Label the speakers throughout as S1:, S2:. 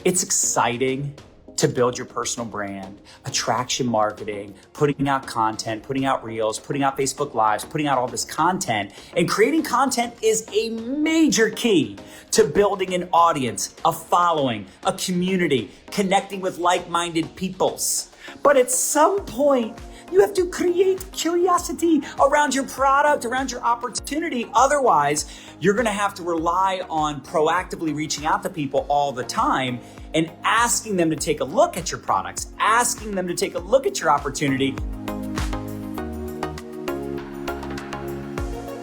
S1: It's exciting to build your personal brand, attraction marketing, putting out content, putting out reels, putting out Facebook Lives, putting out all this content. And creating content is a major key to building an audience, a following, a community, connecting with like-minded peoples. But at some point, you have to create curiosity around your product, around your opportunity. Otherwise, you're going to have to rely on proactively reaching out to people all the time and asking them to take a look at your products, asking them to take a look at your opportunity.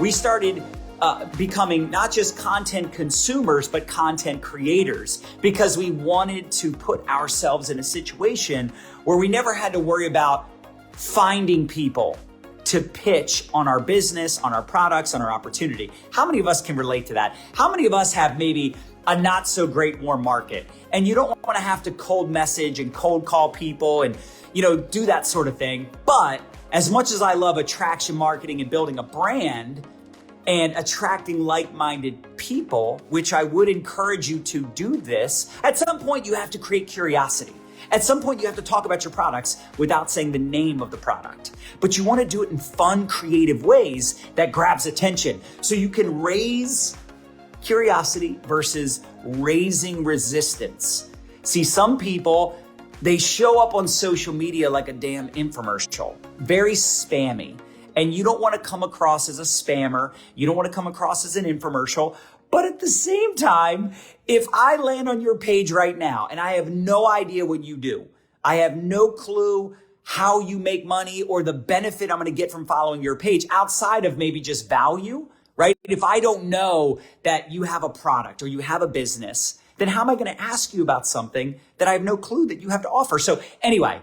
S1: We started becoming not just content consumers, but content creators, because we wanted to put ourselves in a situation where we never had to worry about finding people to pitch on our business, on our products, on our opportunity. How many of us can relate to that? How many of us have maybe a not so great warm market and you don't want to have to cold message and cold call people and, do that sort of thing? But as much as I love attraction marketing and building a brand and attracting like-minded people, which I would encourage you to do this, at some point you have to create curiosity. At some point, you have to talk about your products without saying the name of the product. But you want to do it in fun, creative ways that grabs attention. So you can raise curiosity versus raising resistance. See, some people, they show up on social media like a damn infomercial, very spammy. And you don't want to come across as a spammer. You don't want to come across as an infomercial. But at the same time, if I land on your page right now and I have no idea what you do, I have no clue how you make money or the benefit I'm going to get from following your page outside of maybe just value, right? If I don't know that you have a product or you have a business, then how am I going to ask you about something that I have no clue that you have to offer? So anyway,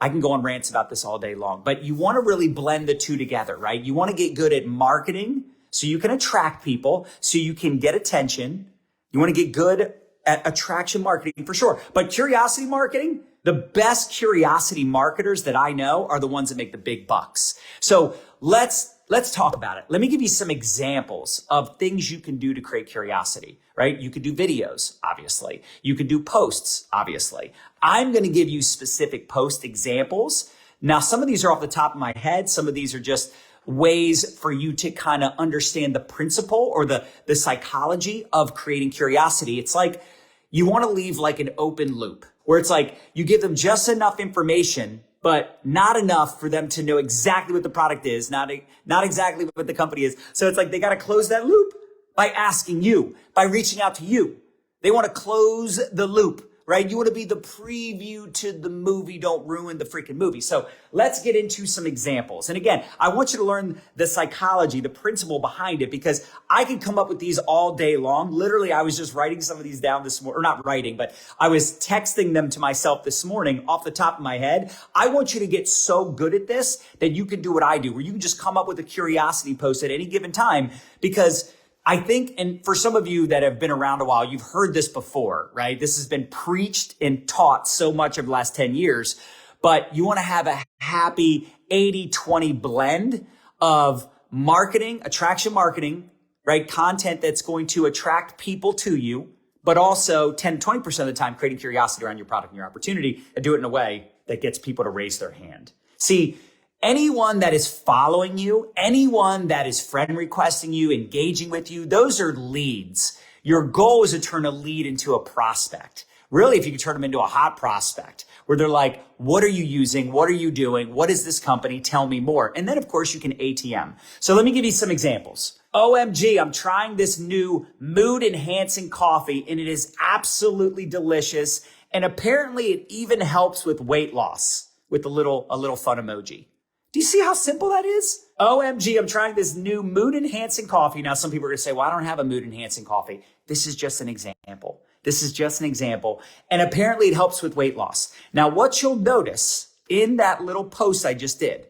S1: I can go on rants about this all day long, but you want to really blend the two together, right? You want to get good at marketing so you can attract people, so you can get attention. You want to get good at attraction marketing for sure. But curiosity marketing, the best curiosity marketers that I know are the ones that make the big bucks. So let's talk about it. Let me give you some examples of things you can do to create curiosity, right? You could do videos, obviously. You could do posts, obviously. I'm going to give you specific post examples. Now, some of these are off the top of my head. Some of these are just ways for you to kind of understand the principle or the psychology of creating curiosity. It's like you want to leave like an open loop where it's like you give them just enough information, but not enough for them to know exactly what the product is, not exactly what the company is. So it's like they got to close that loop by asking you, by reaching out to you. They want to close the loop, right? You want to be the preview to the movie. Don't ruin the freaking movie. So let's get into some examples. And again, I want you to learn the psychology, the principle behind it, because I can come up with these all day long. Literally, I was just writing some of these down this morning, or not writing, but I was texting them to myself this morning off the top of my head. I want you to get so good at this that you can do what I do, where you can just come up with a curiosity post at any given time, because I think, and for some of you that have been around a while, you've heard this before, right? This has been preached and taught so much over the last 10 years, but you want to have a happy 80-20 blend of marketing, attraction marketing, right? Content that's going to attract people to you, but also 10-20% of the time creating curiosity around your product and your opportunity, and do it in a way that gets people to raise their hand. See, anyone that is following you, anyone that is friend requesting you, engaging with you, those are leads. Your goal is to turn a lead into a prospect. Really, if you can turn them into a hot prospect where they're like, what are you using? What are you doing? What is this company? Tell me more. And then of course you can ATM. So let me give you some examples. OMG, I'm trying this new mood enhancing coffee and it is absolutely delicious. And apparently it even helps with weight loss with a little fun emoji. Do you see how simple that is? OMG, I'm trying this new mood enhancing coffee. Now, some people are going to say, well, I don't have a mood enhancing coffee. This is just an example. This is just an example. And apparently it helps with weight loss. Now, what you'll notice in that little post I just did,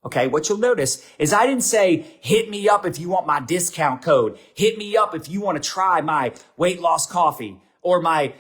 S1: okay, what you'll notice is I didn't say, hit me up if you want my discount code. Hit me up if you want to try my weight loss coffee or my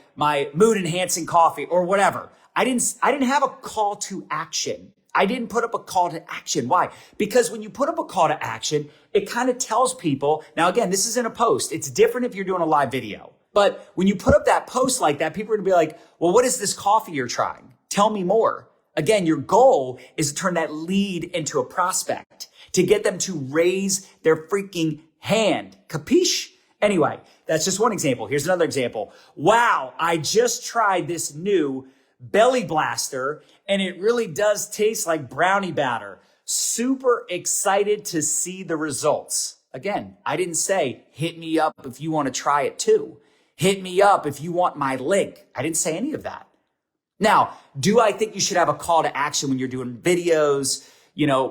S1: mood enhancing coffee or whatever. I didn't have a call to action. I didn't put up a call to action. Why? Because when you put up a call to action, it kind of tells people, now again, this is in a post. It's different if you're doing a live video. But when you put up that post like that, people are going to be like, well, what is this coffee you're trying? Tell me more. Again, your goal is to turn that lead into a prospect, to get them to raise their freaking hand. Capiche? Anyway, that's just one example. Here's another example. Wow, I just tried this new belly blaster and it really does taste like brownie batter. Super excited to see the results. Again, I didn't say, hit me up if you want to try it too. Hit me up if you want my link. I didn't say any of that. Now, do I think you should have a call to action when you're doing videos,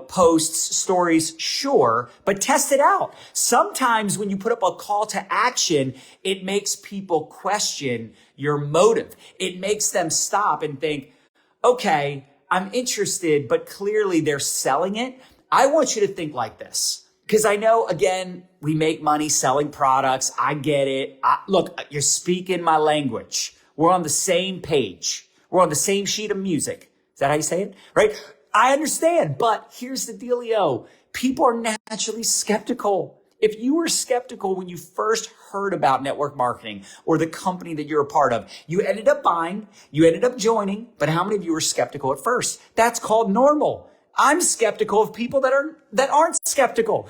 S1: posts, stories? Sure, but test it out. Sometimes when you put up a call to action, it makes people question your motive. It makes them stop and think, okay, I'm interested, but clearly they're selling it. I want you to think like this. Because I know, again, we make money selling products. I get it. Look, you're speaking my language. We're on the same page. We're on the same sheet of music. Is that how you say it? Right? I understand, but here's the dealio. People are naturally skeptical. If you were skeptical when you first heard about network marketing or the company that you're a part of, you ended up buying, you ended up joining, but how many of you were skeptical at first? That's called normal. I'm skeptical of people that aren't skeptical.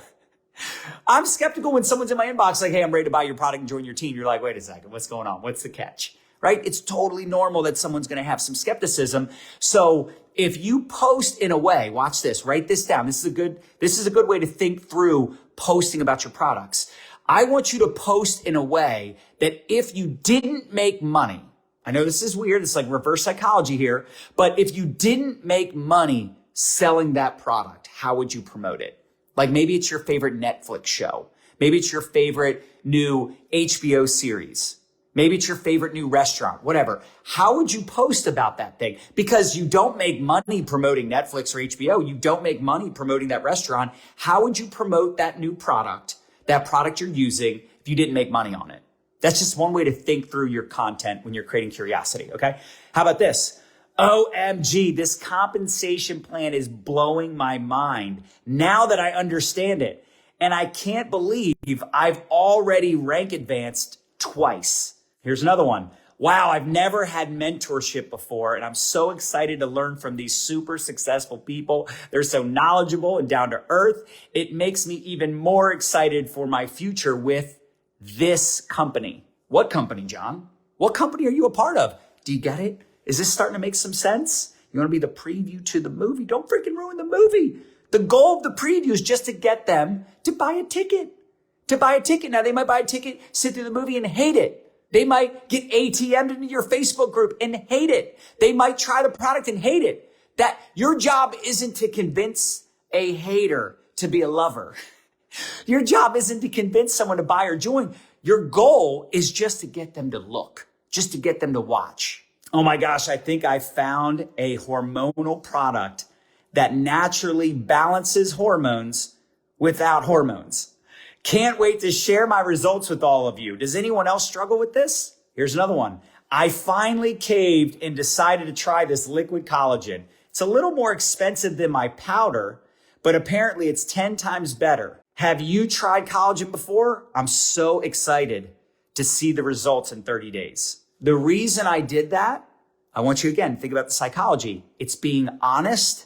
S1: I'm skeptical when someone's in my inbox like, hey, I'm ready to buy your product and join your team. You're like, wait a second, what's going on? What's the catch? Right? It's totally normal that someone's going to have some skepticism. So if you post in a way, watch this, write this down. This is a good way to think through posting about your products. I want you to post in a way that if you didn't make money, I know this is weird. It's like reverse psychology here, but if you didn't make money selling that product, how would you promote it? Like maybe it's your favorite Netflix show. Maybe it's your favorite new HBO series. Maybe it's your favorite new restaurant, whatever. How would you post about that thing? Because you don't make money promoting Netflix or HBO. You don't make money promoting that restaurant. How would you promote that new product, that product you're using, if you didn't make money on it? That's just one way to think through your content when you're creating curiosity, okay? How about this? OMG, this compensation plan is blowing my mind now that I understand it. And I can't believe I've already rank advanced twice. Here's another one. Wow, I've never had mentorship before, and I'm so excited to learn from these super successful people. They're so knowledgeable and down to earth. It makes me even more excited for my future with this company. What company, John? What company are you a part of? Do you get it? Is this starting to make some sense? You want to be the preview to the movie? Don't freaking ruin the movie. The goal of the preview is just to get them to buy a ticket. Now, they might buy a ticket, sit through the movie and hate it. They might get ATM'd into your Facebook group and hate it. They might try the product and hate it. That your job isn't to convince a hater to be a lover. Your job isn't to convince someone to buy or join. Your goal is just to get them to look, just to get them to watch. Oh my gosh, I think I found a hormonal product that naturally balances hormones without hormones. Can't wait to share my results with all of you. Does anyone else struggle with this? Here's another one. I finally caved and decided to try this liquid collagen. It's a little more expensive than my powder, but apparently it's 10 times better. Have you tried collagen before? I'm so excited to see the results in 30 days. The reason I did that, I want you again, think about the psychology. It's being honest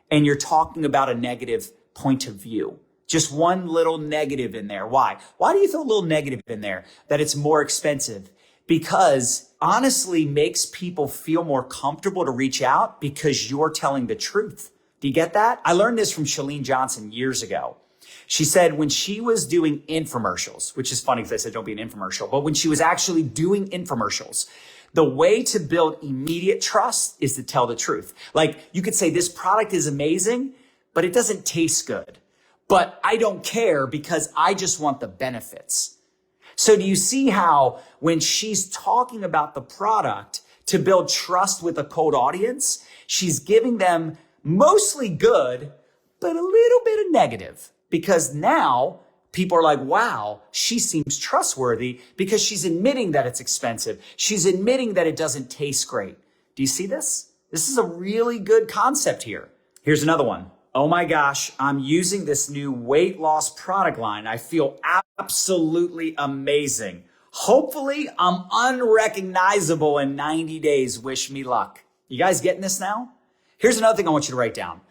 S1: and you're talking about a negative point of view. Just one little negative in there. Why? Why do you throw a little negative in there? That it's more expensive? Because honestly makes people feel more comfortable to reach out because you're telling the truth. Do you get that? I learned this from Chalene Johnson years ago. She said when she was doing infomercials, which is funny because I said don't be an infomercial, but when she was actually doing infomercials, the way to build immediate trust is to tell the truth. Like you could say this product is amazing, but it doesn't taste good. But I don't care because I just want the benefits. So do you see how when she's talking about the product to build trust with a cold audience, she's giving them mostly good, but a little bit of negative because now people are like, wow, she seems trustworthy because she's admitting that it's expensive. She's admitting that it doesn't taste great. Do you see this? This is a really good concept here. Here's another one. Oh my gosh, I'm using this new weight loss product line. I feel absolutely amazing. Hopefully, I'm unrecognizable in 90 days. Wish me luck. You guys getting this now? Here's another thing I want you to write down.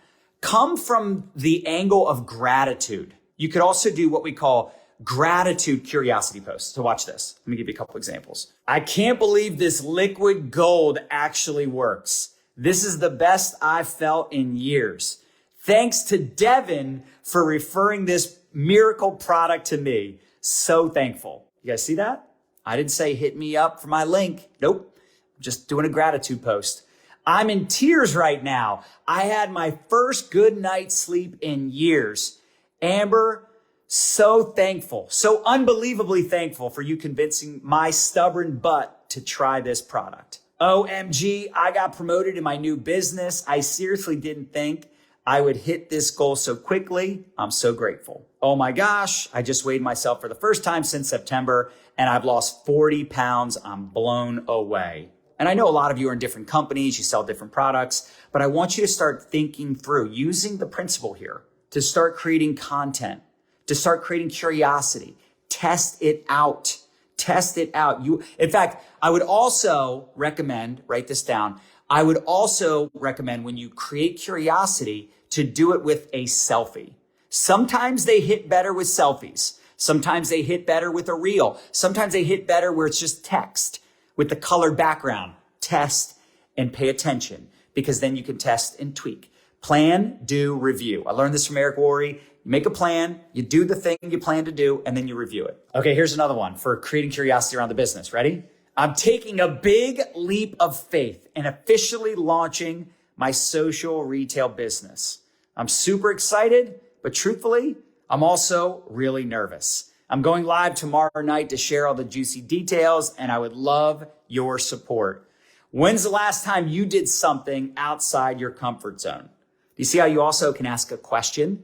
S1: Come from the angle of gratitude. You could also do what we call gratitude curiosity posts. So watch this. Let me give you a couple examples. I can't believe this liquid gold actually works. This is the best I've felt in years. Thanks to Devin for referring this miracle product to me. So thankful. You guys see that? I didn't say hit me up for my link. Nope. I'm just doing a gratitude post. I'm in tears right now. I had my first good night's sleep in years. Amber, so thankful, so unbelievably thankful for you convincing my stubborn butt to try this product. OMG, I got promoted in my new business. I seriously didn't think I would hit this goal so quickly. I'm so grateful. Oh my gosh, I just weighed myself for the first time since September and I've lost 40 pounds. I'm blown away. And I know a lot of you are in different companies, you sell different products, but I want you to start thinking through using the principle here to start creating content, to start creating curiosity. Test it out. Test it out. In fact, I would also recommend, write this down. I would also recommend when you create curiosity to do it with a selfie. Sometimes they hit better with selfies. Sometimes they hit better with a reel. Sometimes they hit better where it's just text with the colored background. Test and pay attention because then you can test and tweak. Plan, do, review. I learned this from Eric Worre. You make a plan, you do the thing you plan to do, and then you review it. Okay, here's another one for creating curiosity around the business. Ready? I'm taking a big leap of faith and officially launching my social retail business. I'm super excited, but truthfully, I'm also really nervous. I'm going live tomorrow night to share all the juicy details, and I would love your support. When's the last time you did something outside your comfort zone? Do you see how you also can ask a question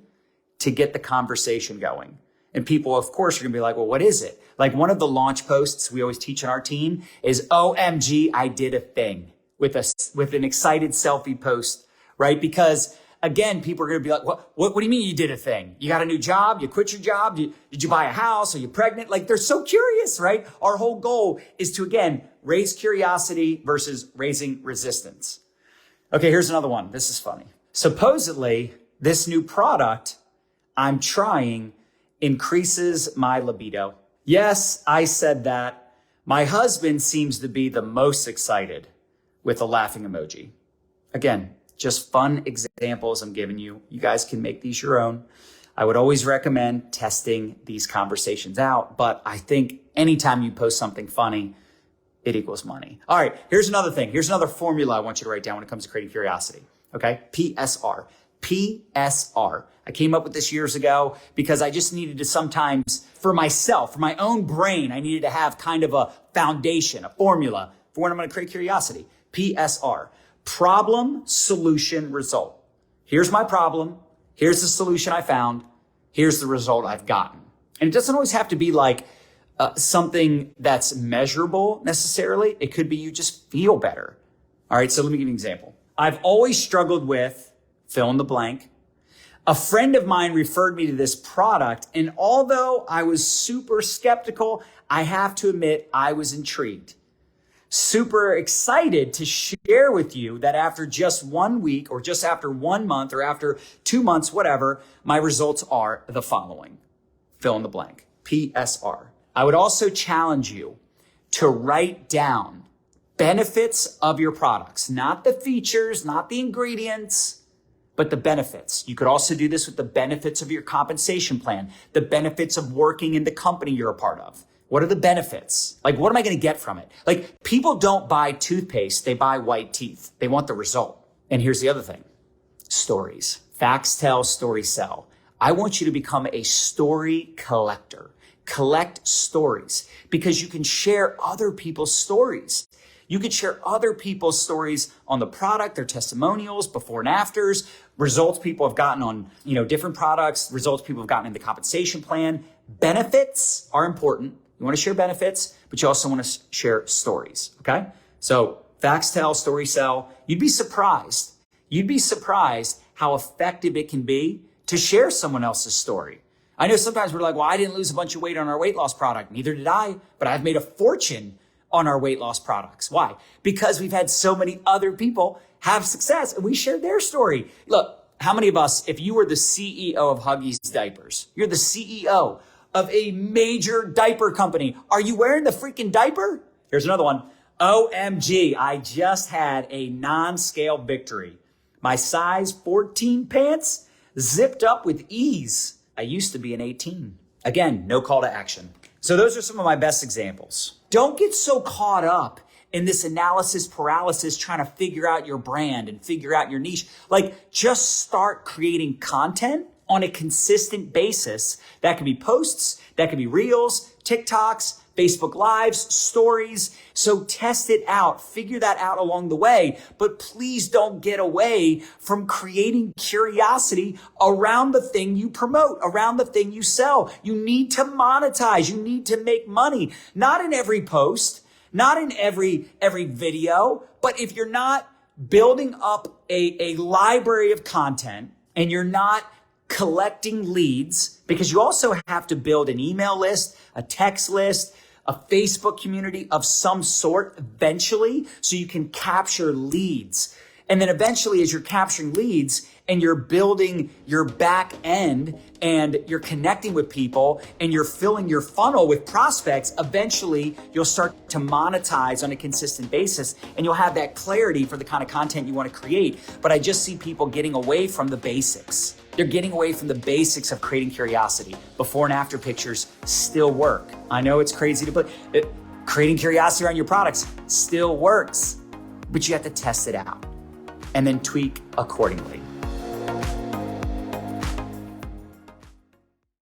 S1: to get the conversation going? And people, of course, are going to be like, well, what is it? Like one of the launch posts we always teach on our team is, OMG, I did a thing with an excited selfie post, right? Because again, people are going to be like, what do you mean you did a thing? You got a new job? You quit your job? Did you buy a house? Are you pregnant? Like they're so curious, right? Our whole goal is to, again, raise curiosity versus raising resistance. Okay, here's another one. This is funny. Supposedly, this new product I'm trying increases my libido. Yes, I said that. My husband seems to be the most excited with a laughing emoji. Again, just fun examples I'm giving you. You guys can make these your own. I would always recommend testing these conversations out, but I think anytime you post something funny, it equals money. All right, here's another thing. Here's another formula I want you to write down when it comes to creating curiosity. Okay, PSR. PSR. I came up with this years ago because I just needed to sometimes, for myself, for my own brain, I needed to have kind of a foundation, a formula for when I'm going to create curiosity. PSR. Problem, solution, result. Here's my problem. Here's the solution I found. Here's the result I've gotten. And it doesn't always have to be like something that's measurable necessarily. It could be you just feel better. All right, so let me give you an example. I've always struggled with fill in the blank. A friend of mine referred me to this product, and although I was super skeptical, I have to admit I was intrigued. Super excited to share with you that after just 1 week or just after 1 month or after 2 months, whatever, my results are the following. Fill in the blank. PSR. I would also challenge you to write down benefits of your products, not the features, not the ingredients, but the benefits. You could also do this with the benefits of your compensation plan, the benefits of working in the company you're a part of. What are the benefits? Like, what am I going to get from it? Like, people don't buy toothpaste, they buy white teeth. They want the result. And here's the other thing. Stories. Facts tell, stories sell. I want you to become a story collector. Collect stories because you can share other people's stories. You could share other people's stories on the product, their testimonials, before and afters, results people have gotten on, different products, results people have gotten in the compensation plan. Benefits are important. You want to share benefits, but you also want to share stories. Okay. So facts tell, stories sell. You'd be surprised. You'd be surprised how effective it can be to share someone else's story. I know sometimes we're like, well, I didn't lose a bunch of weight on our weight loss product. Neither did I, but I've made a fortune on our weight loss products. Why? Because we've had so many other people have success and we shared their story. Look, how many of us, if you were the CEO of Huggies Diapers, you're the CEO of a major diaper company, are you wearing the freaking diaper? Here's another one. OMG, I just had a non-scale victory. My size 14 pants zipped up with ease. I used to be an 18. Again, no call to action. So those are some of my best examples. Don't get so caught up in this analysis paralysis trying to figure out your brand and figure out your niche. Like, just start creating content on a consistent basis. That could be posts, that could be reels, TikToks, Facebook Lives, stories. So test it out, figure that out along the way, but please don't get away from creating curiosity around the thing you promote, around the thing you sell. You need to monetize. You need to make money, not in every post, not in every video, but if you're not building up a library of content and you're not collecting leads, because you also have to build an email list, a text list, a Facebook community of some sort eventually, so you can capture leads. And then eventually, as you're capturing leads and you're building your back end and you're connecting with people and you're filling your funnel with prospects, eventually you'll start to monetize on a consistent basis and you'll have that clarity for the kind of content you want to create. But I just see people getting away from the basics. They're getting away from the basics of creating curiosity. Before and after pictures still work. I know it's crazy to put creating curiosity around your products still works, but you have to test it out and then tweak accordingly.